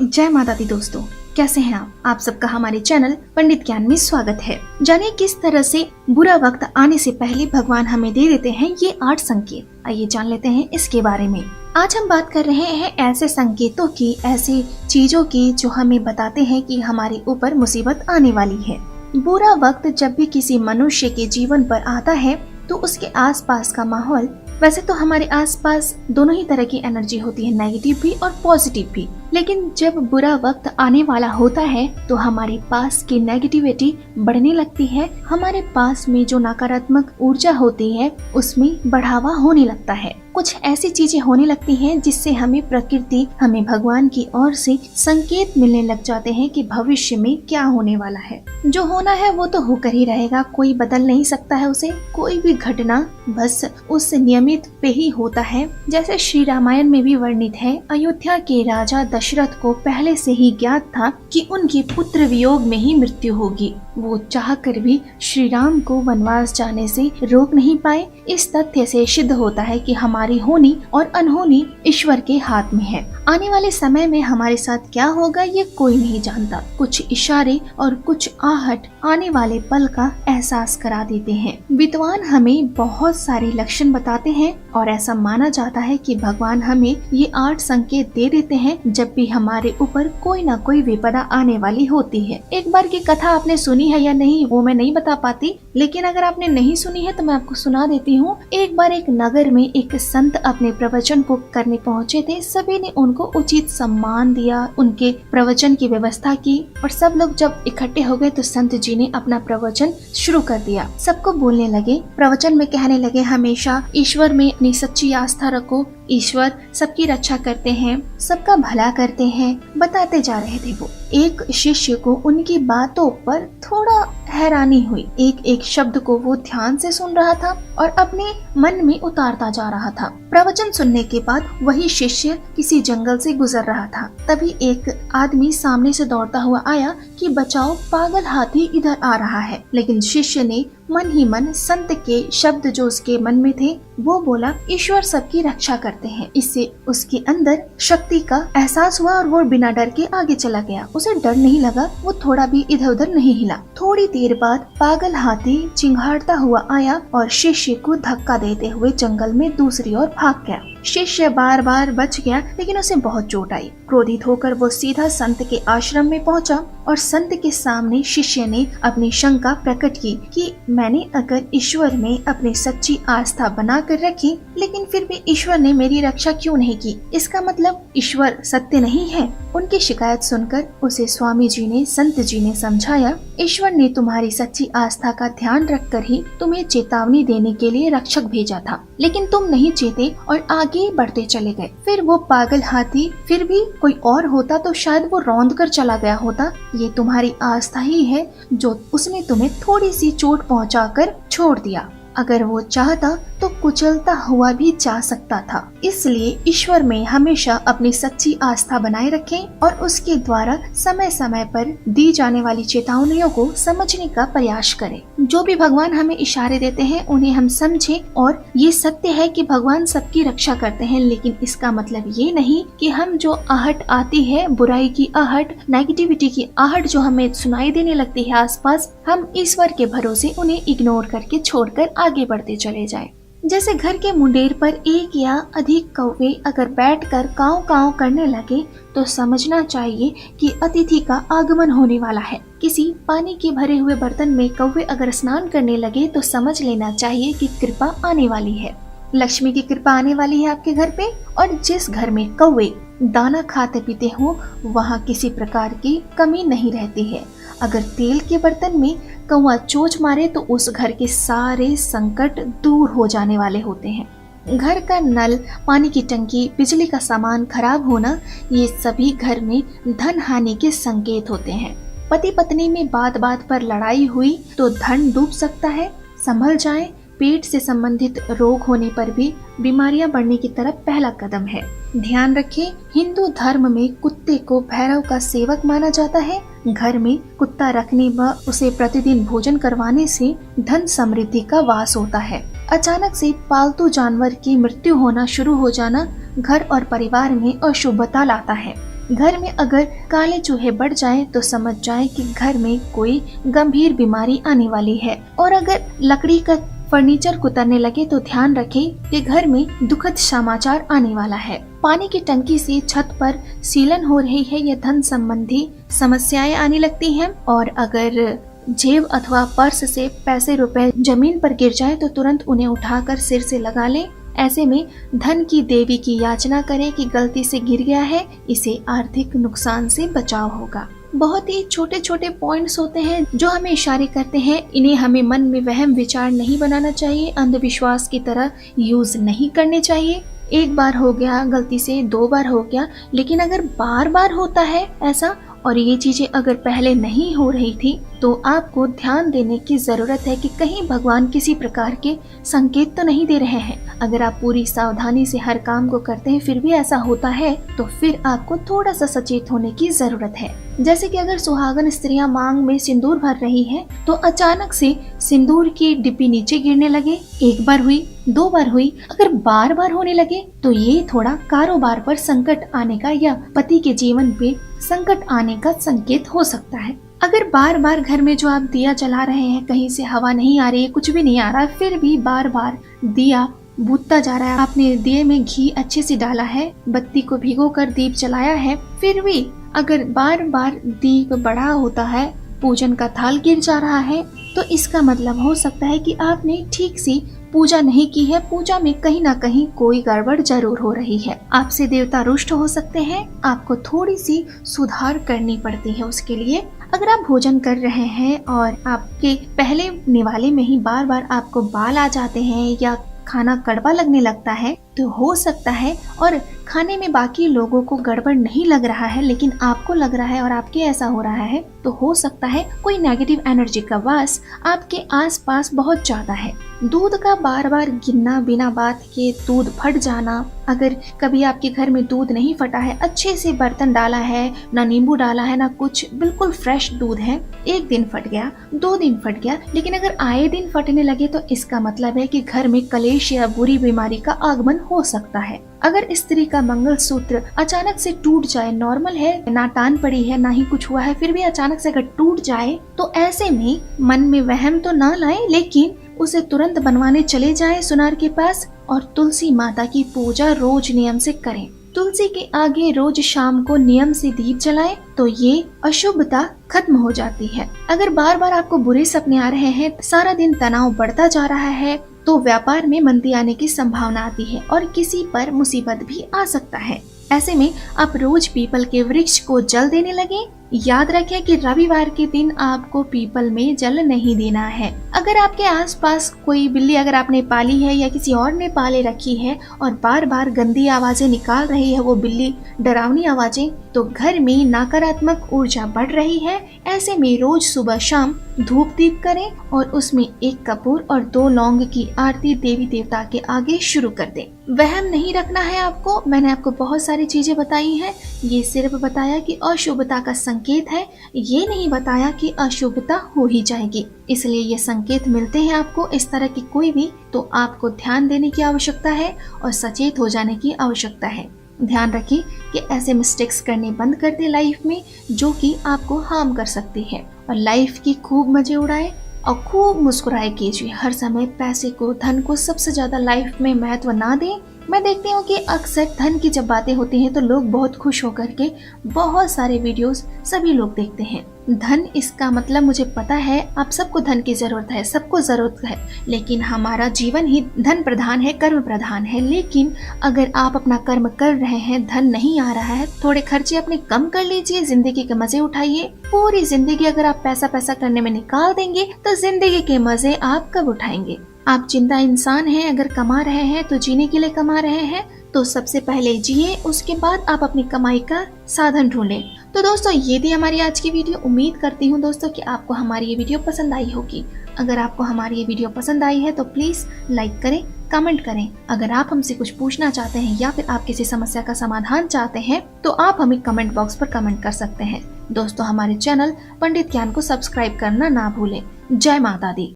जय माता दी दोस्तों, कैसे हैं आप सबका हमारे चैनल पंडित ज्ञान में स्वागत है। जाने किस तरह से बुरा वक्त आने से पहले भगवान हमें दे देते हैं ये 8 संकेत। आइए जान लेते हैं इसके बारे में। आज हम बात कर रहे हैं ऐसे संकेतों की, ऐसी चीजों की जो हमें बताते हैं कि हमारे ऊपर मुसीबत आने वाली है। बुरा वक्त जब भी किसी मनुष्य के जीवन पर आता है तो उसके आसपास का माहौल, वैसे तो हमारे आसपास दोनों ही तरह की एनर्जी होती है, नेगेटिव भी और पॉजिटिव भी, लेकिन जब बुरा वक्त आने वाला होता है तो हमारे पास की नेगेटिविटी बढ़ने लगती है। हमारे पास में जो नकारात्मक ऊर्जा होती है उसमें बढ़ावा होने लगता है। कुछ ऐसी चीजें होने लगती हैं जिससे हमें प्रकृति, हमें भगवान की ओर से संकेत मिलने लग जाते हैं कि भविष्य में क्या होने वाला है। जो होना है वो तो होकर ही रहेगा, कोई बदल नहीं सकता है उसे। कोई भी घटना बस उस नियमित पे ही होता है। जैसे श्री रामायण में भी वर्णित है, अयोध्या के राजा दशरथ को पहले से ही ज्ञात था कि उनके पुत्र वियोग में ही मृत्यु होगी। वो चाहकर भी श्री राम को वनवास जाने से रोक नहीं पाए। इस तथ्य से सिद्ध होता है कि हमारी होनी और अनहोनी ईश्वर के हाथ में है। आने वाले समय में हमारे साथ क्या होगा ये कोई नहीं जानता। कुछ इशारे और कुछ आहट आने वाले पल का एहसास करा देते हैं। विद्वान हमें बहुत सारे लक्षण बताते हैं और ऐसा माना जाता है कि भगवान हमें ये 8 संकेत दे देते हैं जब भी हमारे ऊपर कोई ना कोई विपदा आने वाली होती है। एक बार की कथा आपने सुनी है या नहीं वो मैं नहीं बता पाती, लेकिन अगर आपने नहीं सुनी है तो मैं आपको सुना देती हूँ। एक बार एक नगर में एक संत अपने प्रवचन को करने पहुँचे थे। सभी ने उनको उचित सम्मान दिया, उनके प्रवचन की व्यवस्था की और सब लोग जब इकट्ठे हो गए तो संत जी ने अपना प्रवचन शुरू कर दिया। सबको बोलने लगे, प्रवचन में कहने लगे, हमेशा ईश्वर में अपनी सच्ची आस्था रखो, ईश्वर सबकी रक्षा करते हैं, सबका भला करते हैं, बताते जा रहे थे वो। एक शिष्य को उनकी बातों पर थोड़ा हैरानी हुई। एक एक शब्द को वो ध्यान से सुन रहा था और अपने मन में उतारता जा रहा था। प्रवचन सुनने के बाद वही शिष्य किसी जंगल से गुजर रहा था। तभी एक आदमी सामने से दौड़ता हुआ आया कि बचाओ, पागल हाथी इधर आ रहा है। लेकिन शिष्य ने मन ही मन संत के शब्द जो उसके मन में थे वो बोला, ईश्वर सबकी रक्षा करते हैं। इससे उसके अंदर शक्ति का एहसास हुआ और वो बिना डर के आगे चला गया। उसे डर नहीं लगा, वो थोड़ा भी इधर उधर नहीं हिला। थोड़ी देर बाद पागल हाथी चिंघाड़ता हुआ आया और शिष्य को धक्का देते हुए जंगल में दूसरी ओर भाग गया। शिष्य बार बार बच गया लेकिन उसे बहुत चोट आई। क्रोधित होकर वो सीधा संत के आश्रम में पहुंचा और संत के सामने शिष्य ने अपनी शंका प्रकट की कि मैंने अगर ईश्वर में अपनी सच्ची आस्था बना कर रखी लेकिन फिर भी ईश्वर ने मेरी रक्षा क्यों नहीं की, इसका मतलब ईश्वर सत्य नहीं है। उनकी शिकायत सुनकर उसे स्वामी जी ने, संत जी ने समझाया, ईश्वर ने तुम्हारी सच्ची आस्था का ध्यान रखकर ही तुम्हें चेतावनी देने के लिए रक्षक भेजा था, लेकिन तुम नहीं चेते और आगे बढ़ते चले गए। फिर वो पागल हाथी फिर भी कोई और होता तो शायद वो रौंद कर चला गया होता। ये तुम्हारी आस्था ही है जो उसने तुम्हें थोड़ी सी चोट पहुंचाकर छोड़ दिया। अगर वो चाहता तो कुचलता हुआ भी जा सकता था। इसलिए ईश्वर में हमेशा अपनी सच्ची आस्था बनाए रखें और उसके द्वारा समय समय पर दी जाने वाली चेतावनियों को समझने का प्रयास करें। जो भी भगवान हमें इशारे देते हैं उन्हें हम समझें। और ये सत्य है कि भगवान सबकी रक्षा करते हैं, लेकिन इसका मतलब ये नहीं कि हम जो आहट आती है, बुराई की आहट, नेगेटिविटी की आहट जो हमें सुनाई देने लगती है आसपास, हम ईश्वर के भरोसे उन्हें इग्नोर करके छोड़कर आगे बढ़ते चले जाएं। जैसे घर के मुंडेर पर एक या अधिक कौवे अगर बैठकर काव काव करने लगे तो समझना चाहिए कि अतिथि का आगमन होने वाला है। किसी पानी के भरे हुए बर्तन में कौवे अगर स्नान करने लगे तो समझ लेना चाहिए कि कृपा आने वाली है, लक्ष्मी की कृपा आने वाली है आपके घर पे। और जिस घर में कौवे दाना खाते पीते हो वहाँ किसी प्रकार की कमी नहीं रहती है। अगर तेल के बर्तन में कौवा चोंच मारे तो उस घर के सारे संकट दूर हो जाने वाले होते हैं। घर का नल, पानी की टंकी, बिजली का सामान खराब होना, ये सभी घर में धन हानि के संकेत होते हैं। पति पत्नी में बात बात पर लड़ाई हुई तो धन डूब सकता है, संभल जाएं। पेट से संबंधित रोग होने पर भी बीमारियां बढ़ने की तरफ पहला कदम है। ध्यान रखें, हिंदू धर्म में कुत्ते को भैरव का सेवक माना जाता है। घर में कुत्ता रखने व उसे प्रतिदिन भोजन करवाने से धन समृद्धि का वास होता है। अचानक से पालतू जानवर की मृत्यु होना शुरू हो जाना घर और परिवार में अशुभता लाता है। घर में अगर काले चूहे बढ़ जाएं तो समझ जाएं कि घर में कोई गंभीर बीमारी आने वाली है। और अगर लकड़ी का फर्नीचर कुतरने लगे तो ध्यान रखें कि घर में दुखद समाचार आने वाला है। पानी की टंकी से छत पर सीलन हो रही है या धन संबंधी समस्याएं आने लगती हैं। और अगर जेब अथवा पर्स से पैसे रुपए जमीन पर गिर जाए तो तुरंत उन्हें उठाकर सिर से लगा लें। ऐसे में धन की देवी की याचना करें कि गलती से गिर गया है, इसे आर्थिक नुकसान से बचाव होगा। बहुत ही छोटे छोटे पॉइंट्स होते हैं जो हमें इशारे करते हैं। इन्हें हमें मन में वहम विचार नहीं बनाना चाहिए, अंधविश्वास की तरह यूज नहीं करने चाहिए। एक बार हो गया गलती से, 2 बार हो गया, लेकिन अगर बार बार होता है ऐसा और ये चीजें अगर पहले नहीं हो रही थी तो आपको ध्यान देने की जरूरत है कि कहीं भगवान किसी प्रकार के संकेत तो नहीं दे रहे हैं। अगर आप पूरी सावधानी से हर काम को करते हैं फिर भी ऐसा होता है तो फिर आपको थोड़ा सा सचेत होने की जरूरत है। जैसे कि अगर सुहागन स्त्रियां मांग में सिंदूर भर रही हैं तो अचानक से सिंदूर की डिब्बी नीचे गिरने लगे, 1 बार हुई, 2 बार हुई, अगर बार बार होने लगे तो ये थोड़ा कारोबार पर संकट आने का या पति के जीवन पे संकट आने का संकेत हो सकता है। अगर बार बार घर में जो आप दिया जला रहे हैं कहीं से हवा नहीं आ रही है, कुछ भी नहीं आ रहा है, फिर भी बार बार दिया बुझता जा रहा है, आपने दिए में घी अच्छे से डाला है, बत्ती को भिगो कर दीप जलाया है, फिर भी अगर बार बार दीप बड़ा होता है, पूजन का थाल गिर जा रहा है, तो इसका मतलब हो सकता है कि आपने ठीक सी पूजा नहीं की है। पूजा में कहीं ना कहीं कोई गड़बड़ जरूर हो रही है। आपसे देवता रुष्ट हो सकते हैं, आपको थोड़ी सी सुधार करनी पड़ती है उसके लिए। अगर आप भोजन कर रहे हैं और आपके पहले निवाले में ही बार बार आपको बाल आ जाते हैं या खाना कड़वा लगने लगता है तो हो सकता है, और खाने में बाकी लोगों को गड़बड़ नहीं लग रहा है लेकिन आपको लग रहा है और आपके ऐसा हो रहा है, तो हो सकता है कोई नेगेटिव एनर्जी का वास आपके आसपास बहुत ज्यादा है। दूध का बार बार गिरना, बिना बात के दूध फट जाना, अगर कभी आपके घर में दूध नहीं फटा है, अच्छे से बर्तन डाला है, ना नींबू डाला है ना कुछ, बिल्कुल फ्रेश दूध है, 1 दिन फट गया, 2 दिन फट गया, लेकिन अगर आए दिन फटने लगे तो इसका मतलब है कि घर में कलेश या बुरी बीमारी का आगमन हो सकता है। अगर स्त्री का मंगलसूत्र अचानक से टूट जाए, नॉर्मल है, ना टान पड़ी है, ना ही कुछ हुआ है, फिर भी अचानक से अगर टूट जाए तो ऐसे में मन में वहम तो ना लाए, लेकिन उसे तुरंत बनवाने चले जाएं सुनार के पास और तुलसी माता की पूजा रोज नियम से करें। तुलसी के आगे रोज शाम को नियम से दीप जलाएं तो ये अशुभता खत्म हो जाती है। अगर बार बार आपको बुरे सपने आ रहे हैं, सारा दिन तनाव बढ़ता जा रहा है, तो व्यापार में मंदी आने की संभावना आती है और किसी पर मुसीबत भी आ सकता है। ऐसे में आप रोज पीपल के वृक्ष को जल देने लगे। याद रखें कि रविवार के दिन आपको पीपल में जल नहीं देना है। अगर आपके आसपास कोई बिल्ली अगर आपने पाली है या किसी और ने पाले रखी है और बार बार गंदी आवाजें निकाल रही है वो बिल्ली, डरावनी आवाजें, तो घर में नकारात्मक ऊर्जा बढ़ रही है। ऐसे में रोज सुबह शाम धूप दीप करें और उसमें 1 कपूर और 2 लौंग की आरती देवी देवता के आगे शुरू कर दें। वहम नहीं रखना है आपको, मैंने आपको बहुत सारी चीजें बताई हैं। ये सिर्फ बताया कि अशुभता का संकेत है, ये नहीं बताया कि अशुभता हो ही जाएगी। इसलिए ये संकेत मिलते हैं आपको इस तरह की कोई भी, तो आपको ध्यान देने की आवश्यकता है और सचेत हो जाने की आवश्यकता है। ध्यान रखें कि ऐसे मिस्टेक्स करने बंद कर दे लाइफ में जो कि आपको हार्म कर सकती है, और लाइफ की खूब मजे उड़ाए और खूब मुस्कुराए कीजिए। हर समय पैसे को, धन को सबसे ज्यादा लाइफ में महत्व ना दें। मैं देखती हूँ कि अक्सर धन की जब बातें होती हैं तो लोग बहुत खुश होकर के बहुत सारे वीडियोस सभी लोग देखते हैं। धन, इसका मतलब मुझे पता है आप सबको धन की जरूरत है, सबको जरूरत है, लेकिन हमारा जीवन ही धन प्रधान है, कर्म प्रधान है। लेकिन अगर आप अपना कर्म कर रहे हैं, धन नहीं आ रहा है, थोड़े खर्चे अपने कम कर लीजिए, जिंदगी के मजे उठाइए। पूरी जिंदगी अगर आप पैसा पैसा करने में निकाल देंगे तो जिंदगी के मजे आप कब उठाएंगे? आप जिंदा इंसान हैं, अगर कमा रहे हैं तो जीने के लिए कमा रहे हैं, तो सबसे पहले जिए, उसके बाद आप अपनी कमाई का साधन ढूंढें। तो दोस्तों, ये थी हमारी आज की वीडियो। उम्मीद करती हूँ दोस्तों कि आपको हमारी ये वीडियो पसंद आई होगी। अगर आपको हमारी ये वीडियो पसंद आई है तो प्लीज लाइक करें, कमेंट करें। अगर आप हमसे कुछ पूछना चाहते हैं या फिर आप किसी समस्या का समाधान चाहते हैं तो आप हमें कमेंट बॉक्स पर कमेंट कर सकते हैं। दोस्तों, हमारे चैनल पंडित ज्ञान को सब्सक्राइब करना ना भूलें। जय माता दी।